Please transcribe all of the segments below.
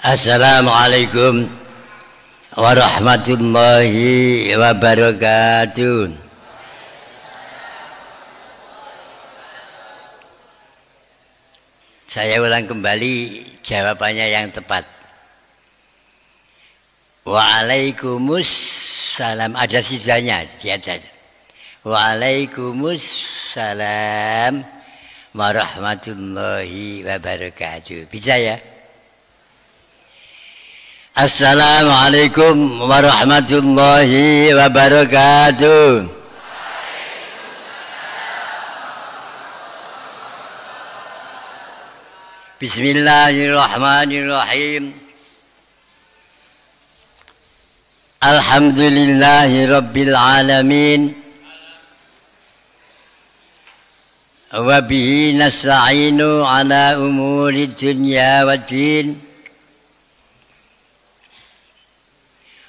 Assalamualaikum warahmatullahi wabarakatuh. Saya ulang kembali jawabannya yang tepat. Waalaikumsalam. Ada sidanya di atas. Waalaikumsalam warahmatullahi wabarakatuh. Bisa ya? Assalamualaikum warahmatullahi wabarakatuh. Bismillahirrahmanirrahim. Alhamdulillahi rabbil alamin. Wa bihi nasta'inu ala umuri dunya waddin.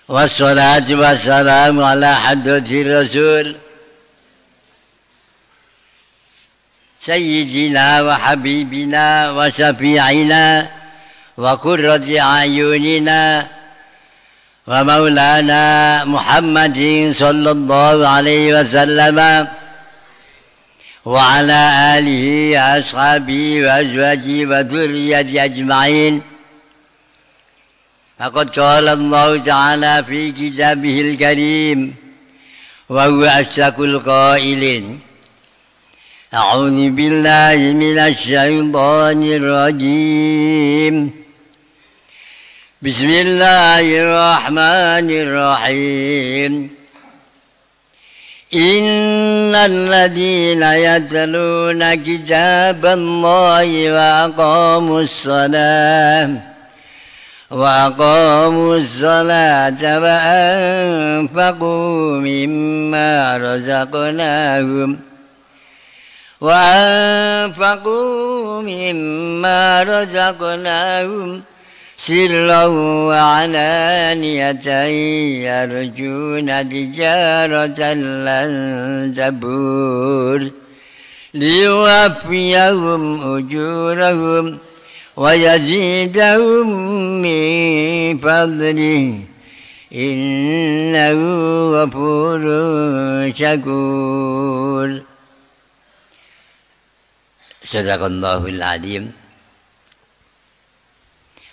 Wassalatu wassalamu ala hadratir rasul Sayyidina wa habibina wa syafi'ina wa qurrati ayunina wa maulana Muhammadin sallallahu alaihi wasallam wa ala alihi ashabihi wa azwajihi wa dhurriyyati ajma'in. Faqad qala Allah Ta'ala fi kitabihil karim wa huwa asdaqul qailin. A'udzu billahi minasy syaithanir rajim. Bismillahirrahmanirrahim. Innal ladzina yatluna kitaballahi wa aqamus shalah وأقاموا الصلاة وأنفقوا مما رزقناهم سرا وعلانية يرجون تجارة لن تبور ليوفيهم أجورهم ويزيدهم من فضله إنه غفور شكور. Sadaqallahul azim.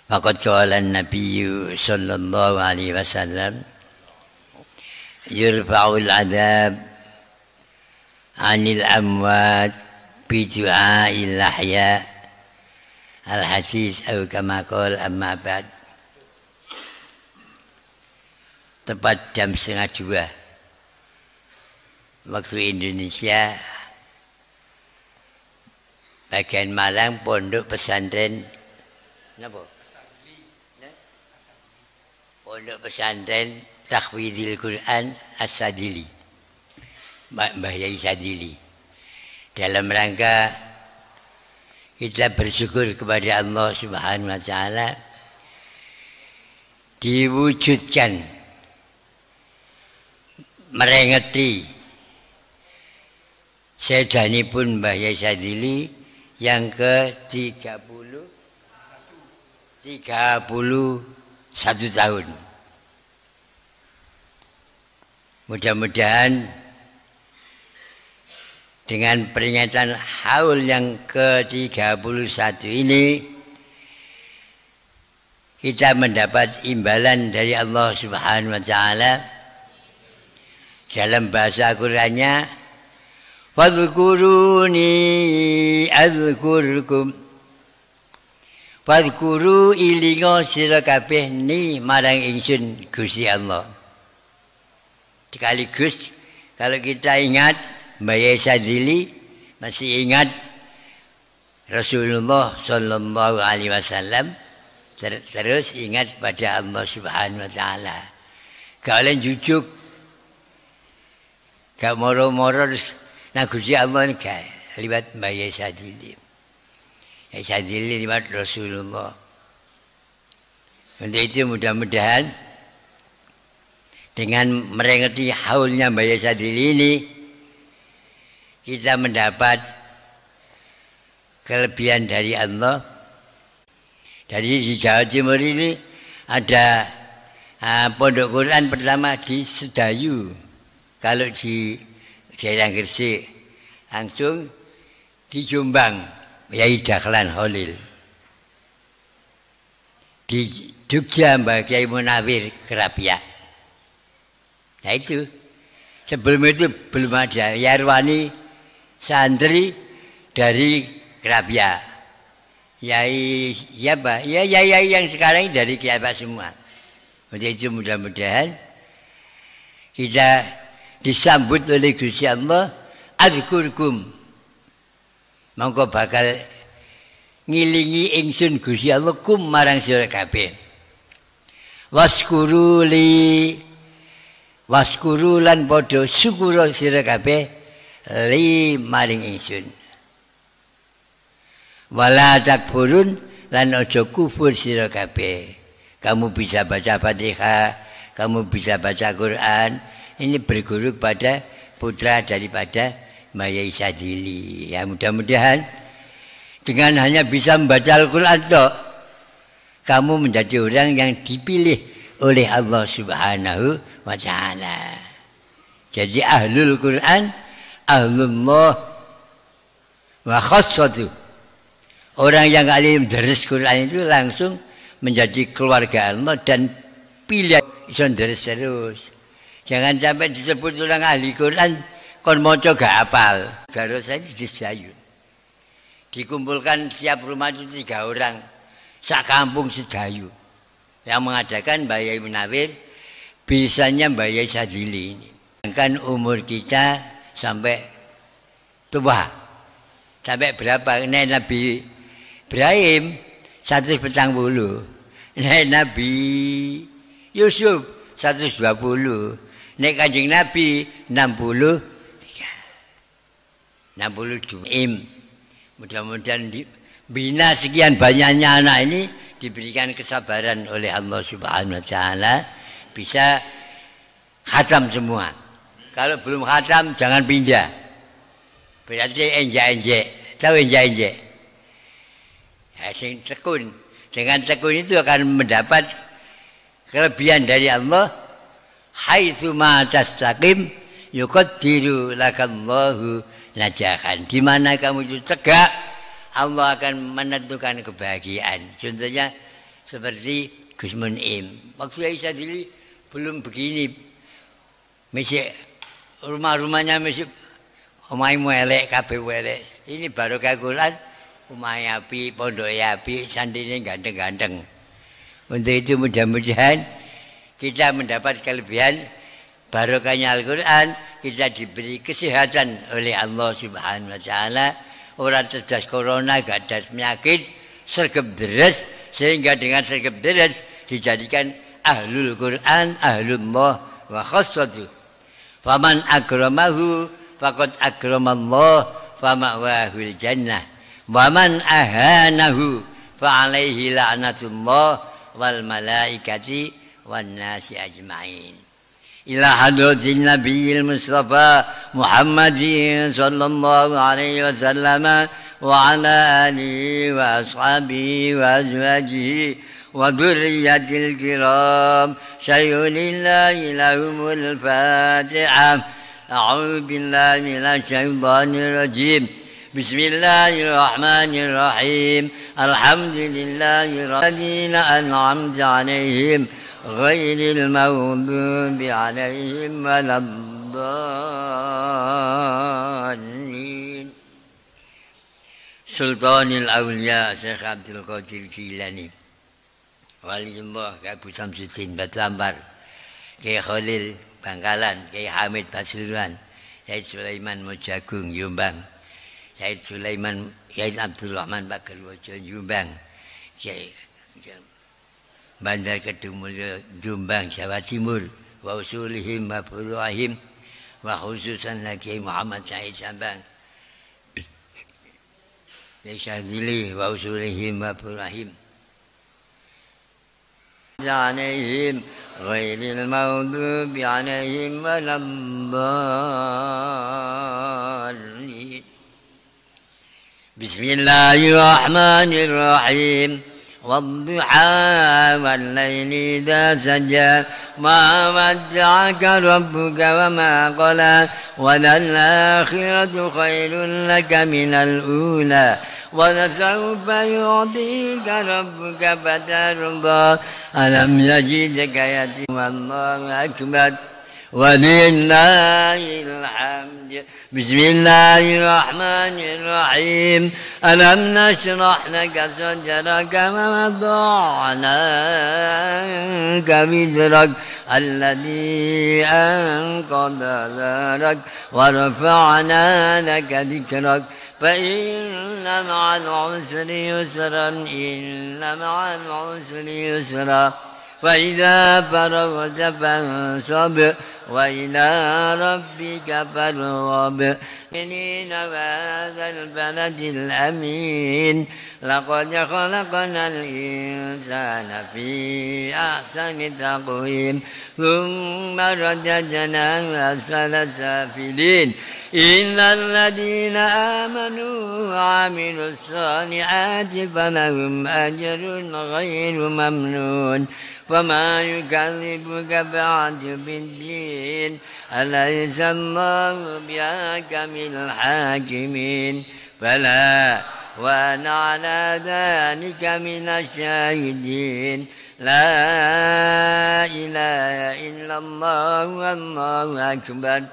Faqad qala an-nabiy sallallahu alaihi wasallam yurfa'ul adab 'anil amwat bi du'a'il ahya. Al-hadis atau kama qala amma ba'd. Tepat jam 1:30 waktu Indonesia, bagian Malang, pondok pesantren napa? Pondok pesantren Tahfidhil Quran As-Sadili, Mbah Yai Sadili, dalam rangka kita bersyukur kepada Allah Subhanahu wa Ta'ala diwujudkan merengeti sedanipun Mbah Yai Sadili yang ke-31 tahun. Mudah-mudahan dengan peringatan haul yang ke-31 ini kita mendapat imbalan dari Allah Subhanahu wa Ta'ala. Dalam bahasa Qur'annya, fadhkuruni adzkurkum. Fadhkuru ilinga sira kabeh ni marang ingsun Gusti Allah. Sekaligus kalau kita ingat Mbah Yai Sadili, masih ingat Rasulullah sallallahu alaihi wasallam, terus ingat pada Allah Subhanahu wa Ta'ala. Kalian jujuk, gak moro-moro nah Gusti Allah ni liwat Mbah Yai Sadili. Yai Sadili liwat Rasulullah. Untuk itu mudah-mudahan dengan merengeti haulnya Mbah Yai Sadili ini kita mendapat kelebihan dari Allah Jadi di Jawa Timur ini ada pondok Quran pertama di Sedayu. Kalau di daerah Gresik, langsung di Jombang, Yai Dahlan Holil. Di Jogja Mbak Kiai Munawir Kerapia. Nah itu. Sebelum itu belum ada Yarwani santri dari Kerapia. Yai yang sekarang dari Kerapia semua. Untuk itu mudah-mudahan kita disambut oleh Gusti Allah, adzkurkum. Mongko bakal ngilingi ingsun Gusti Allah kum marang sira kabeh. Waskuru lan padha syukur sira kabeh li maring ingsun. Wala takfurun lan aja kufur sira kabeh. Kamu bisa baca Fatihah, kamu bisa baca Quran. Ini berguru kepada putra daripada Mayai Sadili. Ya mudah-mudahan dengan hanya bisa membaca Al-Quran toh, kamu menjadi orang yang dipilih oleh Allah Subhanahu wa Ta'ala. Jadi ahlul Quran, ahlullah wa khassatu. Orang yang alim deres Quran itu langsung menjadi keluarga Allah dan pilih iso deres terus. Jangan sampai disebut orang ahli Quran kon maca gak hafal. Garut saya di Sedayu. Dikumpulkan setiap rumah itu 3 orang. Sak kampung Sedayu. Yang mengadakan Mbak Yai Munawir, bisanya Mbak Yai Sadili ini. Kan umur kita sampai tua. Sampai berapa? Nek Nabi Ibrahim 140. Nek Nabi Yusuf 120. Nek Kanjeng Nabi 60. 62. Mudah-mudahan bina sekian banyaknya anak ini diberikan kesabaran oleh Allah Subhanahu wa Ta'ala, bisa khatam semua. Kalau belum khatam jangan pindah. Berarti enjek-enjek. Tahu enjek-enjek? Ya, sing tekun. Dengan tekun itu akan mendapat kelebihan dari Allah. Haitsu ma tastaqim yuqaddiru lakallahu najahan. Di mana kamu itu tegak, Allah akan menentukan kebahagiaan. Contohnya seperti Gus Munim. Waktu Yai Sadili belum begini. Masih rumah-rumahnya masih omahmu elek, kabeh elek. Ini barokah Quran, omah api, pondok api, santrine ganteng-ganteng. Untuk itu mudah-mudahan kita mendapat kelebihan barokahnya Al-Quran, kita diberi kesehatan oleh Allah Subhanahu wa Ta'ala. Orang cerdas corona, gak ada penyakit, sergap deres, sehingga dengan sergap deres dijadikan ahlul Quran, ahlullah wa khassatu. Faman akramahu faqad akramallah fama'wahul jannah. Waman ahanahu fa'alaihi la'natullah wal malaikati wan nasi ajma'in. إلى حضرة النبي المصطفى محمد صلى الله عليه وسلم وعلى آله وأصحابه وأزواجه وذرية الكرام شيء لله لهم الفاتحة. أعوذ بالله من الشيطان الرجيم. بسم الله الرحمن الرحيم. الحمد لله الذين أنعمت عليهم غير المغضوب عليهم ولا الضالين. Sultanul Aulia Syekh Abdul Qadir Jilani, Waliullah Abu Samsuddin Batlambar, Kiai Khalil Bangkalan, Kiai Hamid Pasuruan, Said Sulaiman Mojagung Jombang, Said Sulaiman Said Abdul Rahman Bakar Wajo Jombang, Kiai Bandar Kedumulya Jombang Jawa Timur, wa usulihim wa furu'ahim wa khususan Kiai Muhammad Said Sambang, Kiai Syadzili wa usulihim wa furu'ahim alaihim ghairil maghdubi alaihim waladdallin. Bismillahirrahmanirrahim. والضحى والليل إذا سجى ما ودعك ربك وما قلى وللآخرة خير لك من الأولى ولسوف يعطيك ربك فترضى ألم يجدك يتيما الله أكبر ولله الحمد بسم الله الرحمن الرحيم ألم نشرح لك صدرك ووضعنا عنك وزرك الذي أنقض ظهرك ورفعنا لك ذكرك فإن مع العسر يسرا إن مع العسر يسرا فإذا فرغت فانصب وإلى ربك فارغب إن هذا البلد الأمين لقد خلقنا الإنسان في أحسن تقويم ثم رددناه أسفل سافلين إن الذين آمنوا وعملوا الصالحات فلهم أجر غير ممنون وما يكذبك بعد بالدين أليس الله بأحكم الحاكمين فلا وأنا على ذلك من الشاهدين لا إله إلا الله والله أكبر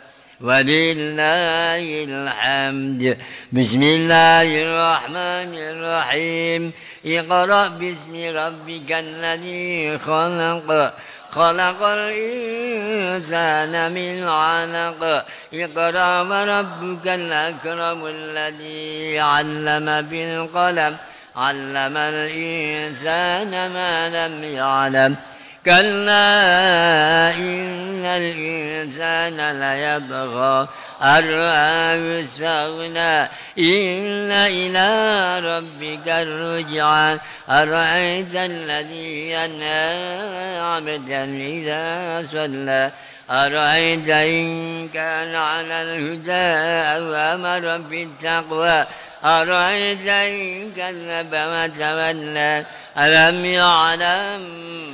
ولله الحمد بسم الله الرحمن الرحيم اقرأ باسم ربك الذي خلق خلق الإنسان من علق اقرأ وربك الأكرم الذي علم بالقلم علم الإنسان ما لم يعلم كلا إن الإنسان ليطغى أن رآه استغنى إن إلى ربك الرجعى أرأيت الذي ينهى عبدا إذا صلى أرأيت إن كان على الهدى أو أمر بالتقوى أرأيت إن كذب وتولى ألم يعلم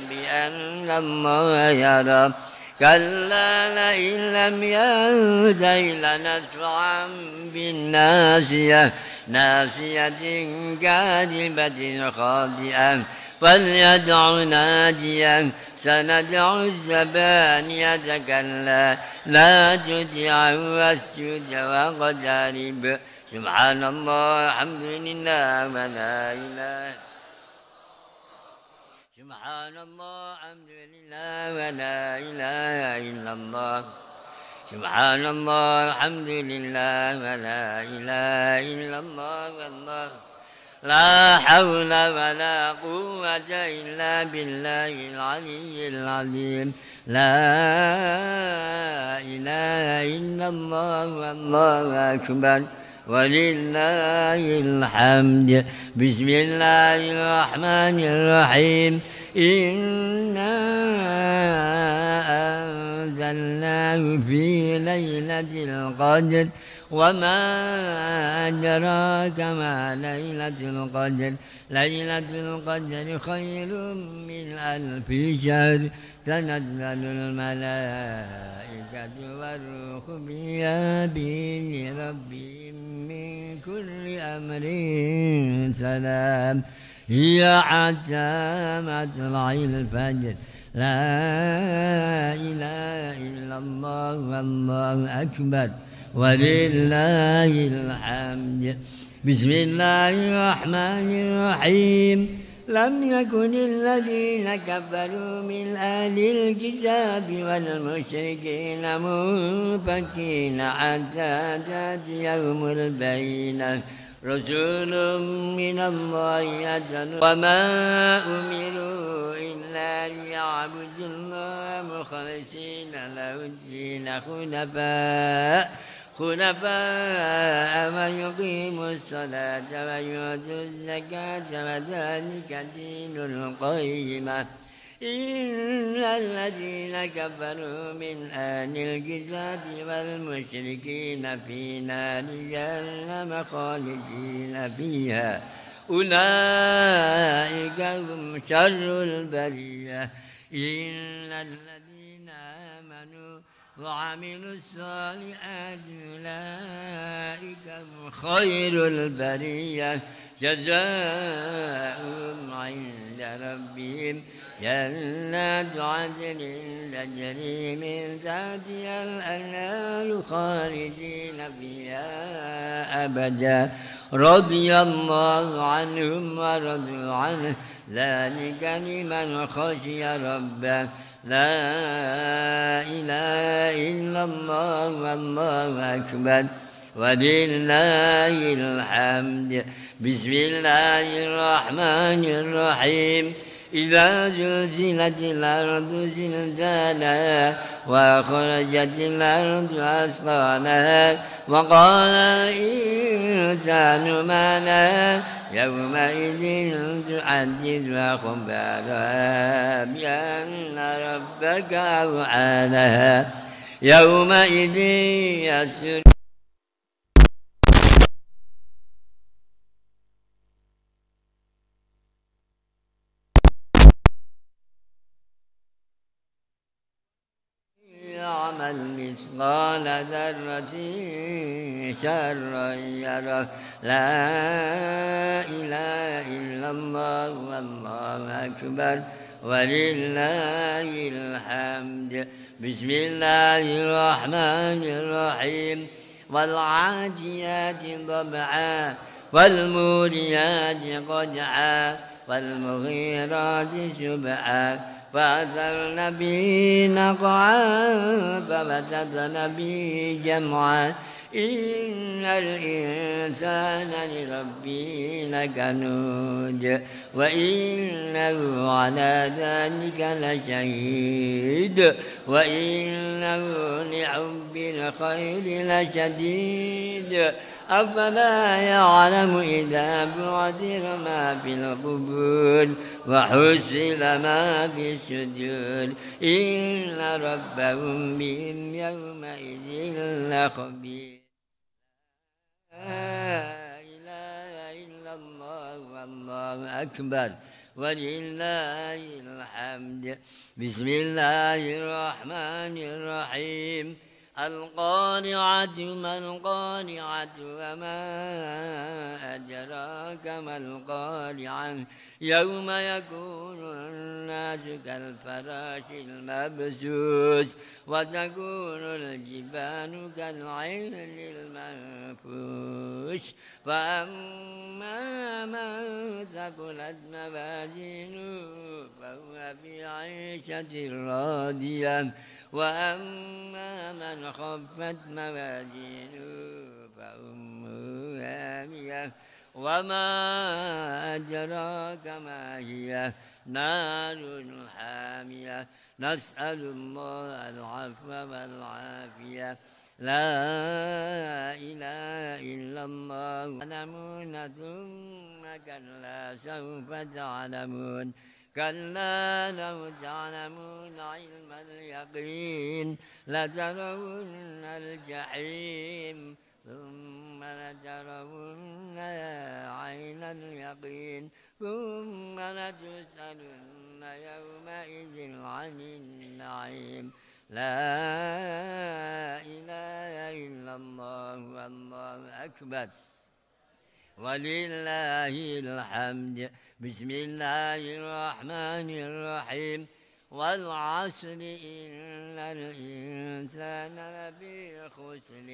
بأن الله يرى كلا لئن لم ينته لنسفعا بالناصية ناصية كاذبة خاطئة فليدع ناديا سندع الزبانية كلا لا تطعه واسجد واقترب سبحان الله الحمد لله ولا إله سبحان الله الحمد لله ولا إله إلا الله سبحان الله الحمد لله ولا إله إلا الله والله لا حول ولا قوة إلا بالله العلي العظيم لا إله إلا الله والله أكبر ولله الحمد بسم الله الرحمن الرحيم إنا أنزلناه في ليلة القدر وما أدراك ما ليلة القدر ليلة القدر خير من ألف شهر تنزل الملائكة والروح فيها بإذن ربهم من كل أمر سلام هي حتى مطلع الفجر لا إله إلا الله والله أكبر ولله الحمد بسم الله الرحمن الرحيم لم يكن الذين كفروا من أهل الكتاب والمشركين منفكين حتى تأتيهم البينة رسول من الله يتلو وما أمروا إلا ليعبدوا الله مخلصين له الدين خنفاء ويقيموا الصلاة ويؤتوا الزكاة وذلك دين القيمة إن الذين كفروا من أهل الكتاب والمشركين في نار جهنم خالدين فيها أولئك هم شر البرية إن الذين آمنوا وعملوا الصالحات أولئك هم خير البرية جزاؤهم عند ربهم جنات عدن تجري من تحتها الأنهار خالدين فيها أبدا رضي الله عنهم ورضوا عنه ذلك لمن خشي ربه لا إله إلا الله والله أكبر ولله الحمد بسم الله الرحمن الرحيم إذا زلزلت الأرض زلزالها وأخرجت الأرض أثقالها وقال الإنسان ما لها يومئذ تحدث أخبارها بأن ربك أوحى لها يومئذ يسر يعمل مثقال ذرة شرا يره لا إله إلا الله والله أكبر ولله الحمد بسم الله الرحمن الرحيم والعاديات ضبعا والموريات قدحا والمغيرات سبحا فأثرن به نقعا فوسطن به جمعا إن الإنسان لربه لكنود وإنه على ذلك لشهيد وإنه لحب الخير لشديد أفلا يعلم إذا بعثر ما في القبور وحصل ما في الصدور إن ربهم بهم يومئذ لخبير لا إله إلا الله والله أكبر ولله الحمد بسم الله الرحمن الرحيم القارعة ما القارعة وما أدراك ما القارعة يوم يكون الناس كالفراش المبثوث وتكون الجبال كالعهن المنفوش فأما من ثقلت موازينه فهو في عيشة راضية وأما من خفت موازينه فأمه هامية وما أدراك ما هي نار حامية نسأل الله العفو والعافية لا إله إلا الله تعلمون ثم كلا سوف تعلمون كلا لو تعلمون علم اليقين لترون الجحيم ثم لترون عين اليقين ثم لتسألن يومئذ عن النعيم لا إله إلا الله والله أكبر ولله الحمد بسم الله الرحمن الرحيم والعصر إن الإنسان لفي خسر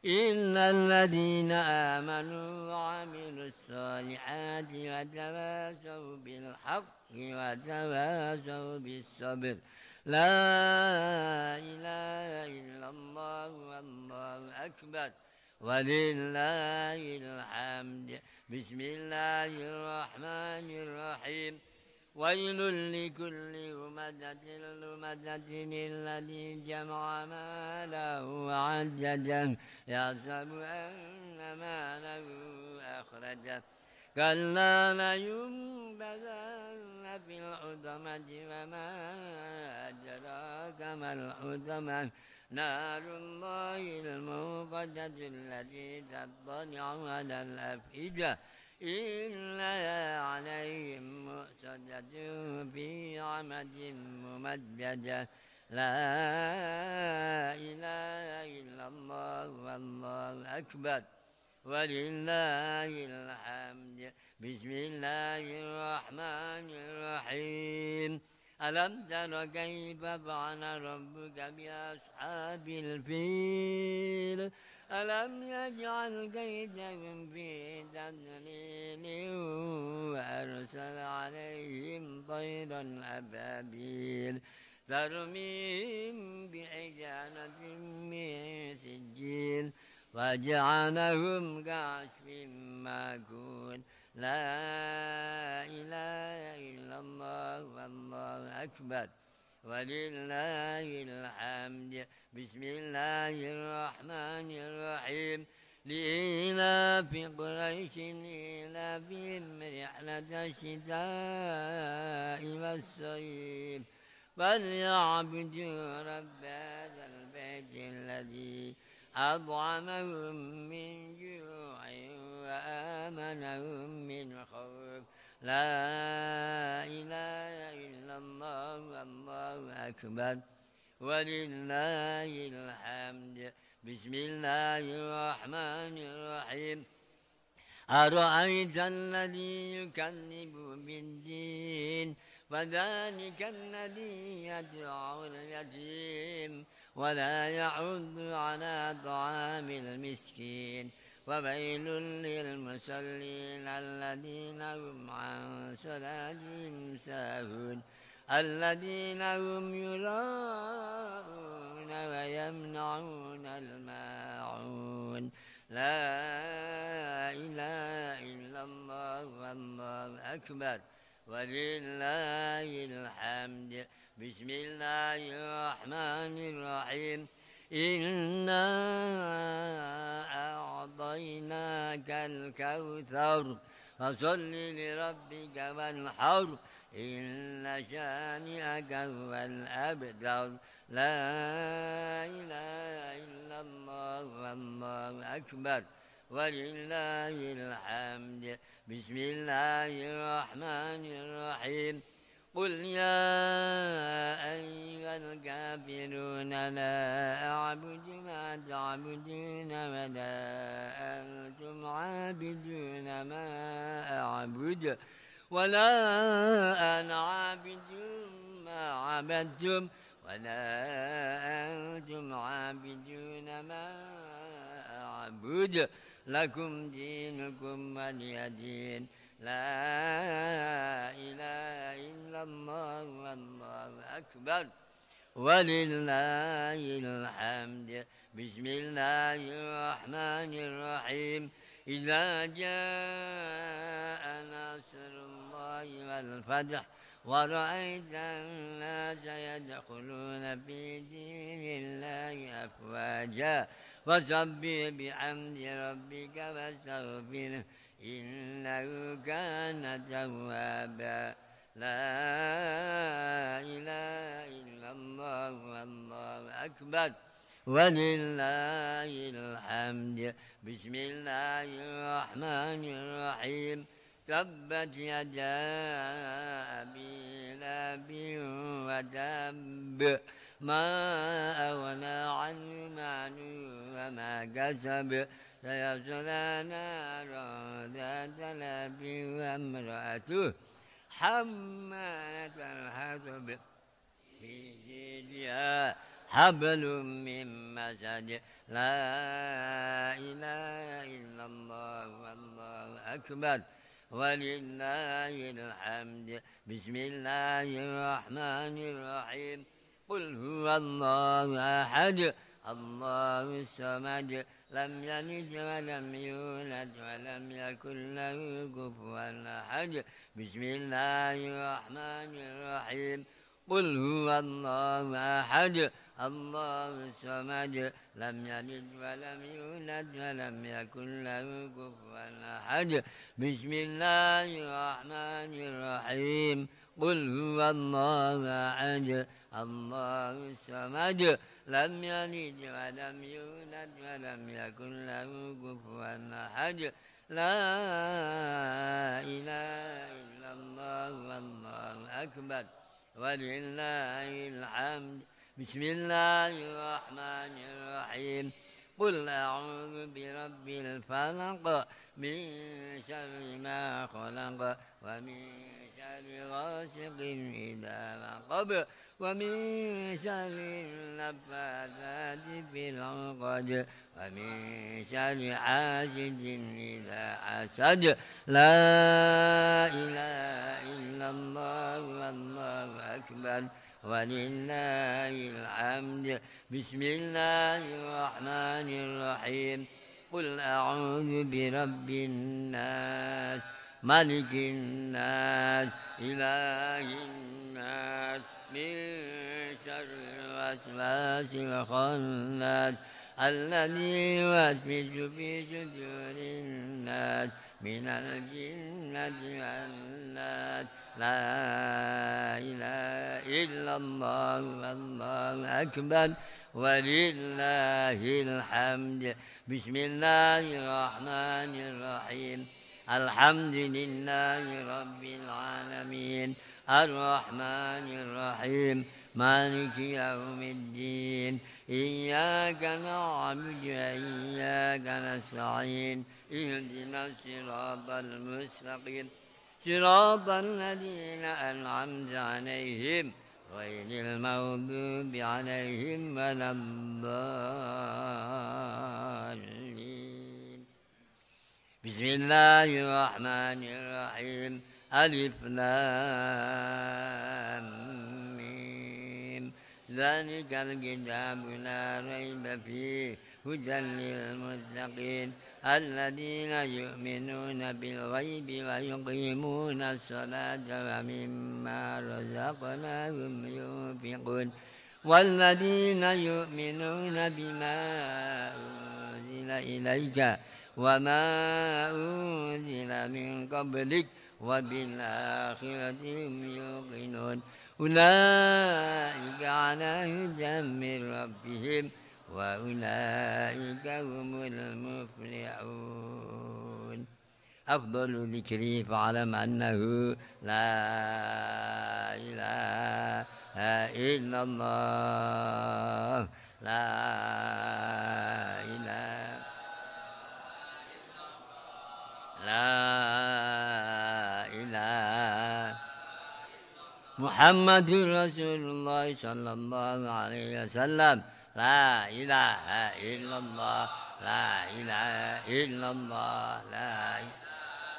إلا الذين آمنوا وعملوا الصالحات وتواصوا بالحق وتواصوا بالصبر لا إله إلا الله والله أكبر ولله الحمد بسم الله الرحمن الرحيم ويل لكل همزة الذي جمع ماله وعدده يحسب أن ماله أخرجه كلا لينبذن في الحطمة وما أدراك ما الحطمة نار الله الموقدة التي تطلع على الأفئدة إنها عليهم مؤصدة في عمد ممددة لا إله إلا الله والله أكبر ولله الحمد بسم الله الرحمن الرحيم ألم تر كيف فعل ربك بأصحاب الفيل ألم يجعل كيدهم في تضليل وأرسل عليهم طيرا أبابيل ترميهم بحجارة من سجيل وجعلهم كعصف مأكول لا إله إلا الله والله أكبر ولله الحمد بسم الله الرحمن الرحيم لإيلاف قريش إيلافهم رحلة الشتاء والصيف فليعبدوا رب هذا البيت الذي أطعمهم من جوع وآمنهم من خوف لا إله إلا الله والله أكبر ولله الحمد بسم الله الرحمن الرحيم أرأيت الذي يكذب بالدين فذلك الذي يدعو اليتيم ولا يحض على طعام المسكين وويل للمصلين الذين هم عن صلاتهم ساهون الذين هم يراءون ويمنعون الماعون لا إله إلا الله والله أكبر ولله الحمد بسم الله الرحمن الرحيم إنا أعطيناك الكوثر فصل لربك وانحر إن شانئك هو الأبتر لا إله إلا الله والله أكبر ولله الحمد بسم الله الرحمن الرحيم قل يا أيها الكافرون لا أعبد ما تعبدون ولا أنتم عابدون ما أعبد ولا أنا عابد ما عبدتم ولا أنتم عابدون ما أعبد لكم دينكم ولي دين لا إله إلا الله والله أكبر ولله الحمد بسم الله الرحمن الرحيم إذا جاء نصر الله والفتح ورأيت الناس يدخلون في دين الله أفواجا فسبح بحمد ربك واستغفره إنه كان توابا لا إله إلا الله والله أكبر ولله الحمد بسم الله الرحمن الرحيم تبت يدا أبي لهب وتب ما أغنى عنه ماله وما كسب سيصلى نارا ذات لهب وامرأته حمالة الحطب في جيدها حبل من مسد لا إله إلا الله والله أكبر ولله الحمد بسم الله الرحمن الرحيم قل هو الله أحد الله الصمد لم يلد ولم يولد ولم يكن له كفوا أحد بسم الله الرحمن الرحيم قل هو الله أحد الله الصمد لم يلد ولم يولد ولم يكن له كفوا أحد بسم الله الرحمن الرحيم قل هو الله أحد الله الصمد لم يلد ولم يولد ولم يكن له كفوا أحد لا إله إلا الله والله أكبر ولله الحمد بسم الله الرحمن الرحيم قل أعوذ برب الفلق من شر ما خلق ومن شر غاسق إذا وقب ومن شر النفاثات في العقد ومن شر حاسد إذا حسد لا إله إلا الله والله أكبر ولله الحمد بسم الله الرحمن الرحيم قل أعوذ برب الناس ملك الناس إله الناس من شر الوسواس الخناس الذي يوسوس في صدور الناس من الجنة والناس لا إله إلا الله والله أكبر ولله الحمد بسم الله الرحمن الرحيم الحمد لله رب العالمين الرحمن الرحيم مالك يوم الدين إياك نعبد وإياك نستعين اهدنا الصراط المستقيم صراط الذين أنعمت عليهم غير المغضوب عليهم ولا الضالين بسم الله الرحمن الرحيم ألف لام ميم ذلك الكتاب لا ريب فيه هدى للمتقين الذين يؤمنون بالغيب ويقيمون الصلاة ومما رزقناهم ينفقون والذين يؤمنون بما أنزل إليك وما أنزل من قبلك وبالآخرة هم يوقنون أولئك على هدى من ربهم وأولئك هم المفلحون أفضل ذكري فاعلم أنه لا إله إلا الله لا إله لا إله محمد رسول الله صلى الله عليه وسلم لا إله إلا الله لا إله إلا الله لا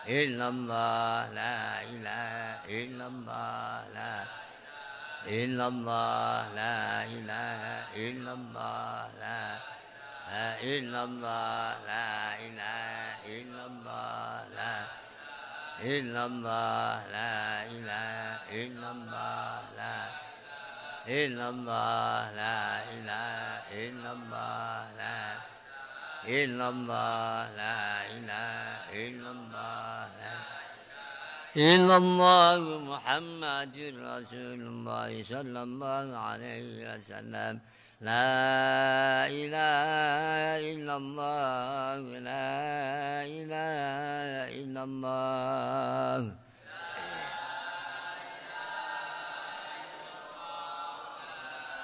إلا الله لا إله إلا الله لا إلا الله لا إله إلا الله لا إلا الله لا إله إلا الله لا إلا الله لا إله إلا الله لا إلا الله لا إله إلا الله لا إلا الله لا إله إلا الله لا إلا الله محمد رسول الله صلى الله عليه وسلم لا إله إلا الله لا إله إلا الله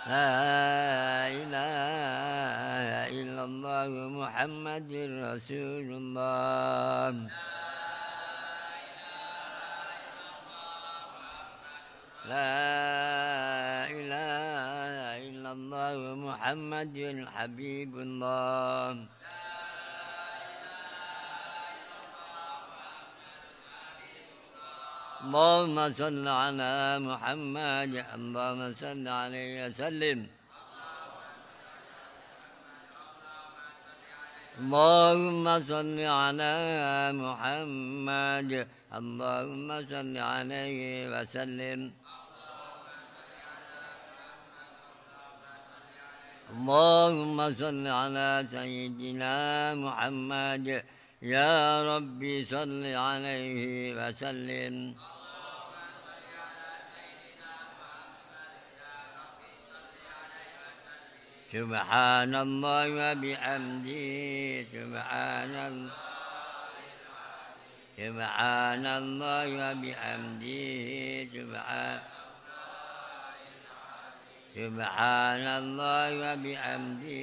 لا إله إلا الله محمد رسول الله لا إله إلا الله محمد حبيب الله اللهم صل على محمد اللهم صل عليه وسلم اللهم صل على محمد اللهم صل عليه وسلم اللهم صل على سيدنا محمد يا ربي صل عليه وسلم سبحان الله وبحمده سبحان الله سبحان الله وبحمده سبحان الله وبحمده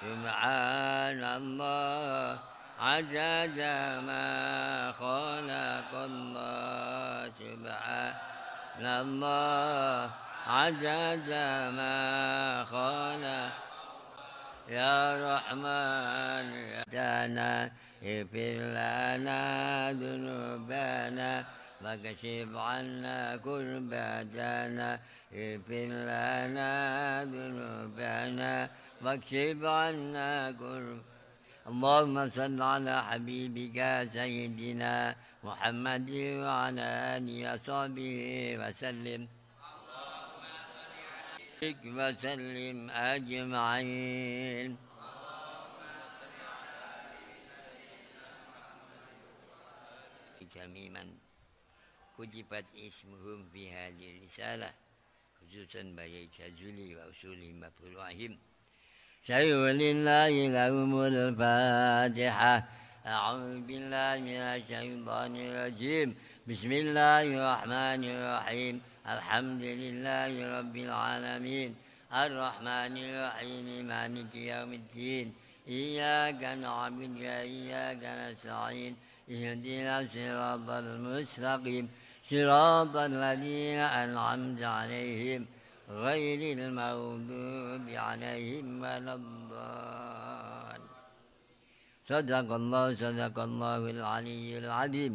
سبحان الله عدد ما خلق الله سبحان الله عدد ما خلق يا رحمن يا دانا اغفر لنا ذنوبنا واكشف عنا كربتنا اغفر لنا ذنوبنا واكشف عنا كربتنا اللهم صل على حبيبك سيدنا محمد وعلى آله وصحبه وسلم وسلم أجمعين جميعا كتبت اسمهم في هذه الرسالة خصوصا بيت جزولي وأصولهم وفروعهم شيء لله لهم الفاتحة أعوذ بالله من الشيطان الرجيم بسم الله الرحمن الرحيم الحمد لله رب العالمين الرحمن الرحيم مالك يوم الدين إياك نعبد وإياك نستعين اهدنا الصراط المستقيم صراط الذين أنعمت عليهم غير المغضوب عليهم ولا الضالين صدق الله العلي العظيم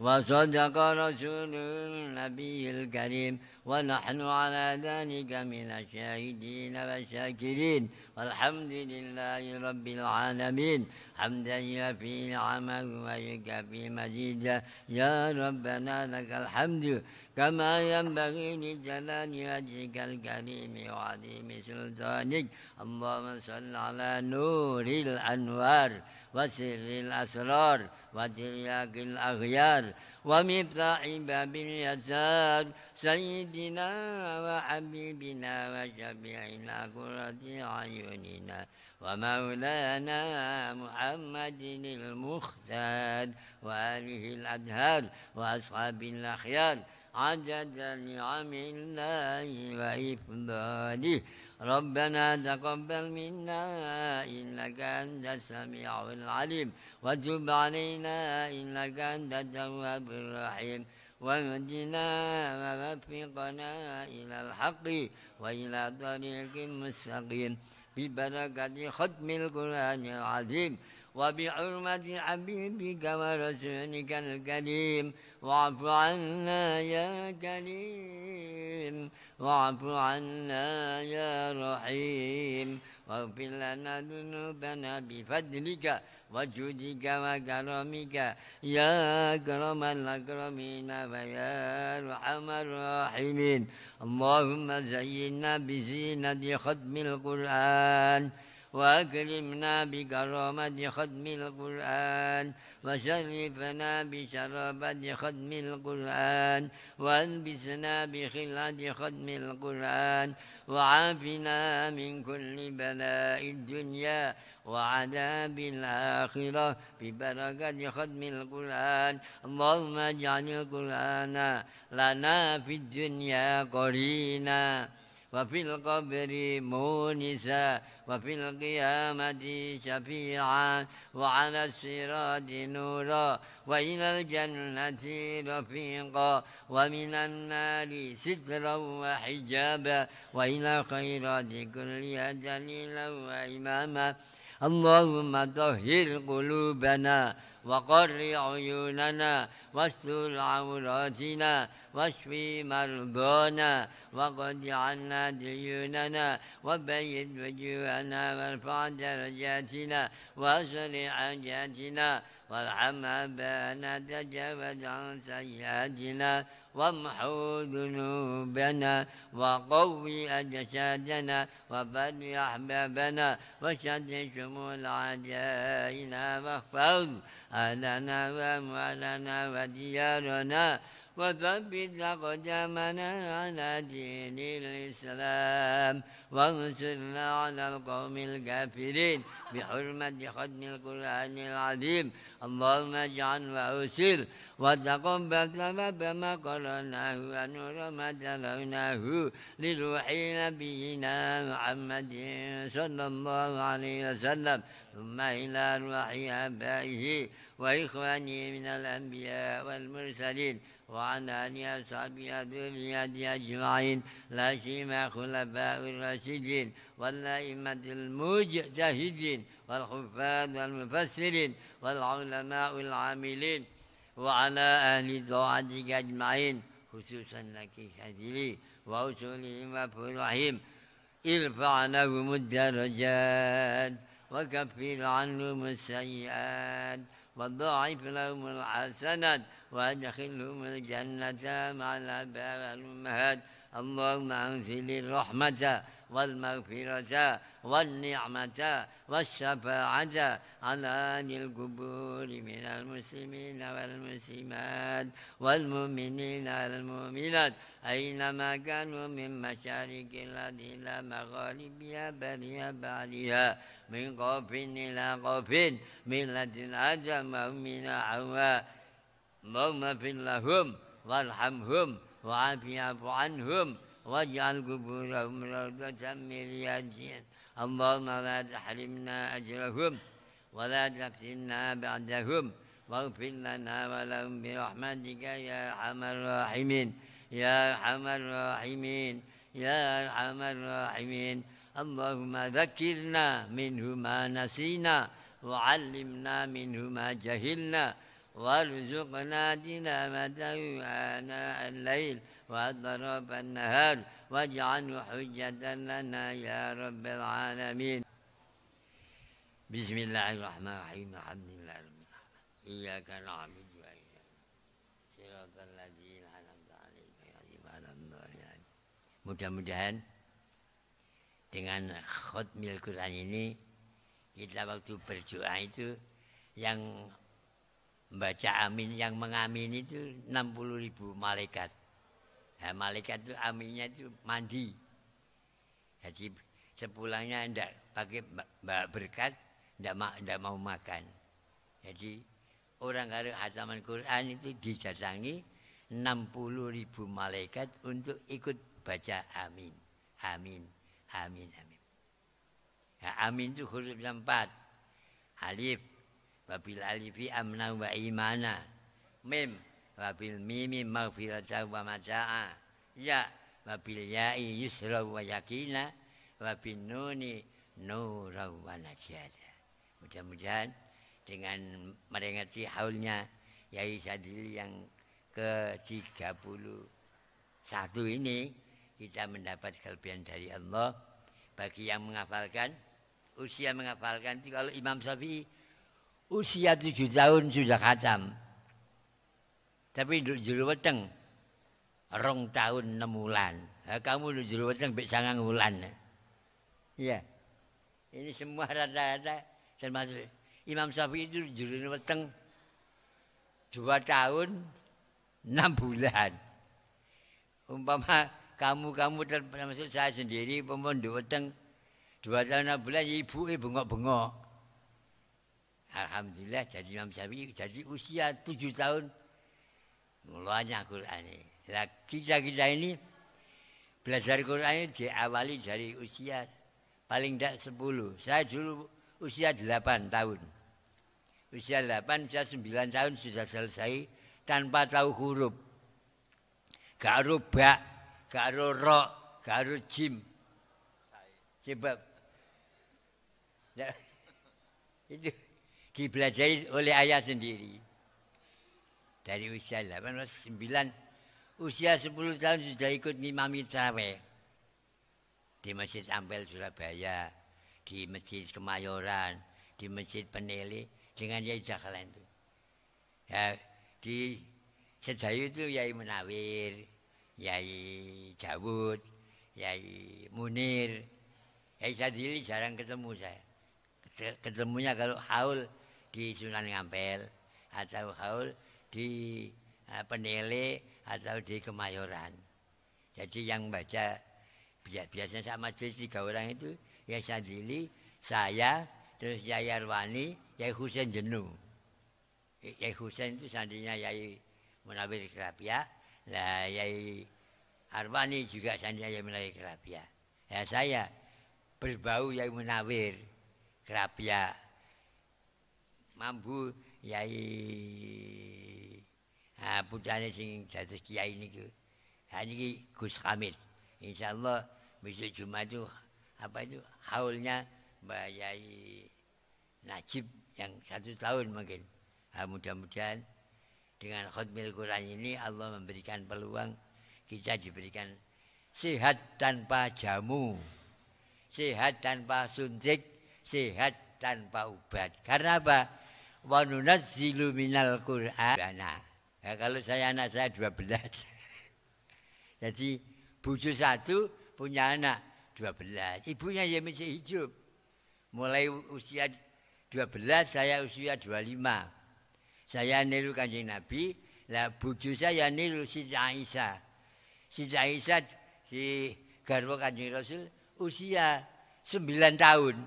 وصدق رسوله النبي الكريم ونحن على ذلك من الشاهدين والشاكرين والحمد لله رب العالمين حمدا يفي نعمه ويكفي مزيدا يا ربنا لك الحمد كما ينبغي لجلال وجهك الكريم وعظيم سلطانك اللهم صل على نور الأنوار وسر الأسرار وترياق الأغيار ومفتاح باب اليسار سيدنا وحبيبنا وشفيعنا قرة أعيننا ومولانا محمد المختار وآله الأدهار وأصحاب الأخيار عدد نعم الله وإفضاله ربنا تقبل منا إنك أنت السميع العليم وتب علينا إنك أنت التواب الرحيم واهدنا ووفقنا إلى الحق وإلى طريق مستقيم ببركة ختم القرآن العظيم وبحرمة حبيبك ورسولك الكريم واعف عنا يا كريم واعف عنا يا رحيم واغفر لنا ذنوبنا بفضلك وجودك وكرمك يا أكرم الأكرمين ويا أرحم الراحمين اللهم زينا بزينة ختم القرآن وأكرمنا بكرامة ختم القرآن وشرفنا بشرافة ختم القرآن وألبسنا بخلة ختم القرآن وعافنا من كل بلاء الدنيا وعذاب الآخرة ببركة ختم القرآن اللهم اجعل القرآن لنا في الدنيا قرينا وفي القبر مونسا وفي القيامة شفيعا وعلى الصراط نورا وإلى الجنة رفيقا ومن النار سترا وحجابا وإلى الخيرات كلها دليلا وإماما اللهم طهر قلوبنا وقر عيوننا واستر عوراتنا واشفي مرضانا وقد عنا ديوننا وبيض وجوهنا وارفع درجاتنا واصلح حاجاتنا وارحم آباءنا تجاوز عن سيئاتنا وامحو ذنوبنا وقوي أجسادنا وفرح أحبابنا وشد شمول أعدائنا واحفظ أهلنا وأموالنا وديارنا وثبت أقدامنا على دين الإسلام وانصرنا على القوم الكافرين بحرمة ختم القرآن العظيم اللهم اجعل وأوسر وتقبل ثواب ما قرأناه ونور ما تلوناه لروح نبينا محمد صلى الله عليه وسلم ثم إلى أرواح آبائه وإخوانه من الأنبياء والمرسلين وعن آله وصحبه ذريته أجمعين لا سيما خلفاء الراشدين والأئمة المجتهدين والحفاظ والمفسرين والعلماء العاملين وعلى أهل طاعتك أجمعين خصوصا لك خذلي وأصولهم وفروعهم ارفع لهم الدرجات وكفر عنهم السيئات وضاعف لهم الحسنات وادخلهم الجنة مع الآباء والأمهات اللهم أنزل الرحمة والمغفرة والنعمة والشفاعة على أهل القبور من المسلمين والمسلمات والمؤمنين والمؤمنات أينما كانوا من مشارق الأرض إلى مغاربها برها بعدها من قوف إلى قوف من لدن آدم ومن حواء اللهم اغفر لهم وارحمهم وعافِ عنهم واجعل قبورهم روضة من رياض الجنة اللهم لا تحرمنا أجرهم ولا تفتنا بعدهم واغفر لنا ولهم برحمتك يا أرحم الراحمين يا أرحم الراحمين يا أرحم الراحمين اللهم ذكرنا منه ما نسينا وعلمنا منه ما جهلنا وارزقنا تلاوته آناء الليل وأطراف النهار واجعله حجة لنا يا رب العالمين بسم الله الرحمن الرحيم الحمد لله رب العالمين إياك نعبد وإياك صراط الذين أنعمت عليهم غير المغضوب عليهم. Mudah-mudahan dengan khutmil Quran ini kita waktu berdoa itu yang membaca amin, yang mengamin itu 60.000 malaikat. Nah, malaikat itu aminnya itu mandi. Jadi sepulangnya tidak pakai berkat, tidak mau makan. Jadi orang kalau hataman Quran itu dijasangi 60.000 malaikat untuk ikut baca amin. Amin, amin, amin. Nah, amin itu huruf 4. Alif. Wabil alifi amna wa imana mim wabil mimi maghfirata wa maja'a ya wabil ya'i yusra wa yakina wabil nuni nura wa najada. Mudah-mudahan dengan meringati haulnya Yai Sadili yang ke-31 ini kita mendapat kelebihan dari Allah. Bagi yang menghafalkan, usia menghafalkan itu kalau Imam Syafi'i usia 7 tahun sudah khatam. Tapi duduk juru weteng 2 tahun 6 bulan. Nah, kamu duduk juru weteng 9 bulan. Iya. Ini semua rata-rata termasuk Imam Syafi'i itu juru weteng 2 tahun 6 bulan. Umpama kamu termasuk saya sendiri umpama duduk weteng 2 tahun 6 bulan ibu bengok-bengok. Alhamdulillah jadi Imam Syafi'i jadi usia 7 tahun mulanya Quran ini. Nah, kita ini belajar Quran ini diawali dari usia paling tidak 10. Saya dulu usia 8 tahun. Usia 8, usia 9 tahun sudah selesai tanpa tahu huruf. Gak ada ba, gak ada ro, gak ada jim. Sebab itu dipelajari oleh ayah sendiri. Dari usia 8, 9, usia 10 tahun sudah ikut ngimami tarawih. Di Masjid Ampel Surabaya, di Masjid Kemayoran, di Masjid Penele, dengan Yai Jakalan itu. Ya, di Sedayu itu Yai Munawir, Yai Dawud, Yai Munir. Yai Sadili jarang ketemu saya. Ketemunya kalau haul di Sunan Ngampel atau haul di Penele atau di Kemayoran. Jadi yang baca biasanya sama tiga orang itu Yai Sadili, saya, terus Yai Arwani, Yai Husain Jenu. Yai Husain itu sandinya Yai Munawir Kerapia, lah Yai Arwani juga sandinya Yai Munawir Kerapia. Ya saya berbau Yai Munawir Kerapia, mampu Yai putrane sing dados kiai niku. Ha niki Gus Hamid. Insyaallah besok Jumat itu haulnya Mbak Yai Najib yang 1 tahun mungkin. Mudah-mudahan dengan khutmil Quran ini Allah memberikan peluang kita diberikan sehat tanpa jamu, sehat tanpa suntik, sehat tanpa obat. Karena apa? Wa nunazzilu minal Qur'an. Nah, kalau anak saya 12. Jadi bucu 1 punya anak 12. Ibunya ya masih hidup. Mulai usia 12 saya usia 25. Saya niru Kanjeng Nabi, lah bucu saya niru Siti Aisyah. Siti Aisyah si garwa Kanjeng Rasul usia 9 tahun.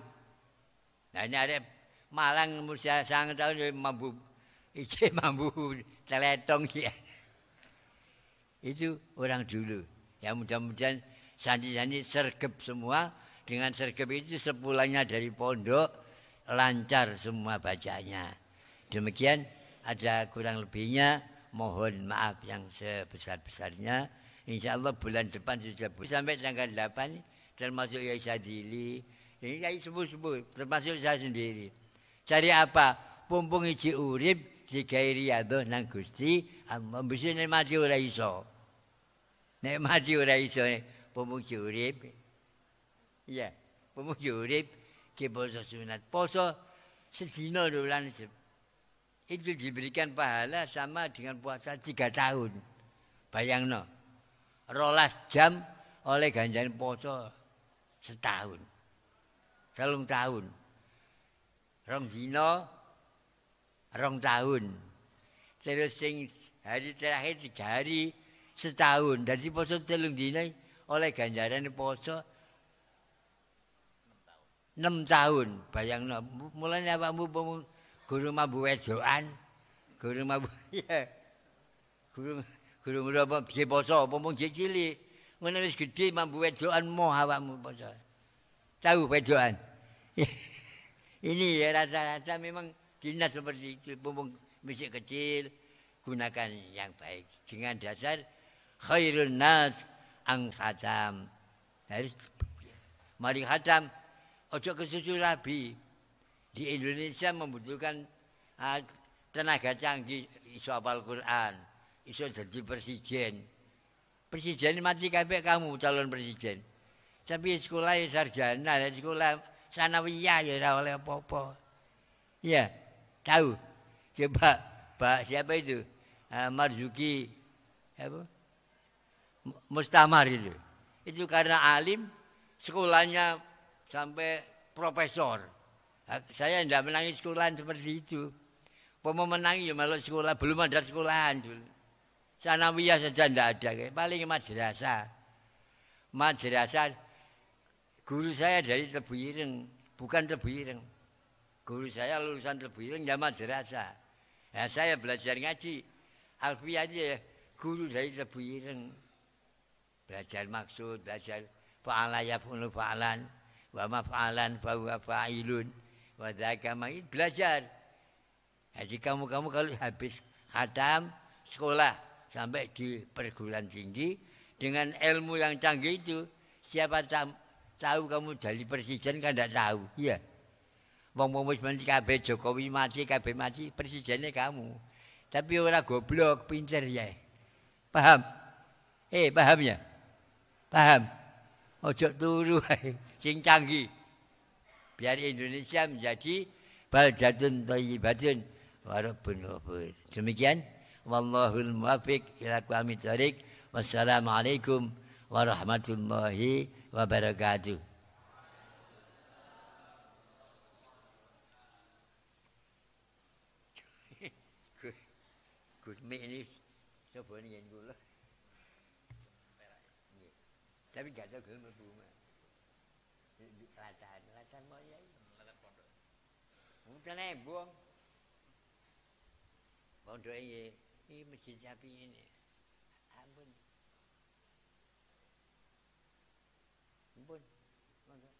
Nah ini ada Malang usia 9 tahun mampu teletong ya. Itu orang dulu. Ya mudah-mudahan santri-santri sergap semua. Dengan sergap itu sepulangnya dari pondok lancar semua bacanya. Demikian ada kurang lebihnya. Mohon maaf yang sebesar-besarnya. Insya Allah bulan depan sudah sampai tanggal 8 termasuk Yai Sadili. Ini Yai sepuh-sepuh termasuk saya sendiri. Cari apa? Pumpung iji urip digawe riyadhah nang Gusti Allah bisa nikmati ora iso. Nikmati ora iso pumpung iji urip. Iya, pumpung iji urip ki poso sunat. Poso sedina bulan itu diberikan pahala sama dengan puasa 3 tahun. Bayangno. 12 jam oleh ganjaran poso setahun. 3 tahun. 2 dina 2 tahun. Terus sing hari terakhir 3 hari setahun. Dari poso 3 dina oleh ganjaran poso 6 tahun. Bayangno. Mulane awakmu guru mabu wedokan. Guru mabu ya. Guru apa piye poso apa mung cilik. Ngono wis gedhe mabu wedokan moh awakmu poso. Tahu wedokan. Ini ya rata-rata memang dinas seperti itu. Mumpung masih kecil, gunakan yang baik. Dengan dasar khairun nas ang khatam. Harus mari khatam, ojo kesusu rabi. Di Indonesia membutuhkan tenaga canggih, iso hafal Quran, iso jadi presiden. Presiden mati kabeh kamu calon presiden. Tapi sekolah sarjana, sekolah sanawiyah ya ora oleh apa-apa. Iya, tahu. Coba Pak siapa itu? Marzuki apa? Mustamar itu. Itu karena alim sekolahnya sampai profesor. Saya tidak menangi sekolahan seperti itu. Mau menangi ya malah sekolah belum ada sekolahan dulu. Sanawiyah saja tidak ada. Paling madrasah. Madrasah. Guru saya dari Tebu Ireng, bukan Tebu Ireng. Guru saya lulusan Tebu Ireng ya madrasah. Nah, saya belajar ngaji. Alfiyah aja ya, guru dari Tebu Ireng. Belajar maksud, belajar fa'ala yaf'ulu fa'alan, wa maf'alan fa huwa fa'ilun. Wadakama itu belajar. Jadi kamu kalau habis khatam sekolah sampai di perguruan tinggi dengan ilmu yang canggih itu, siapa tahu kamu jadi presiden kan tidak tahu, iya. Wong wis mesti kabeh Jokowi mati, kabeh mati, presidennya kamu. Tapi orang goblok, pinter ya. Paham? Paham ya? Paham? Ojo turu sing canggih. Biar Indonesia menjadi baldatun thayyibatun wa rabbun ghafur. Demikian wallahul muwaffiq ila aqwamit thoriq. Wassalamualaikum warahmatullahi wabarakatuh. Gus ini coba nih kula. Tapi gak tau gelem mlebu omah. Di latahan moya iki. Latan pondok. Mungkin embong. Pondok ini masjid sapi ini. Ampun. Ampun. Monggo.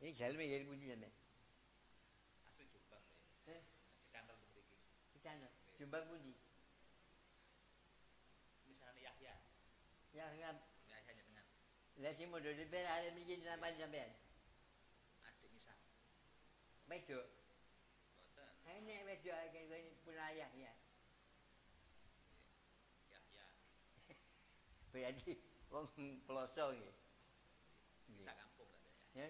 Ini jalan mikir pundi sampe. Asli Jombang lho. Di kantor mriki. Kita Jombang pundi? Misalnya Yahya. Ya kan. Yahya jenengan. Lah sing mondok dhewe arep mikir sampean. Adik misal. Wedok. Boten. Nek wedok kene pun ayah ya. Yahya. Berarti wong Ploso nggih. Bisa kampung kan ya. Ya,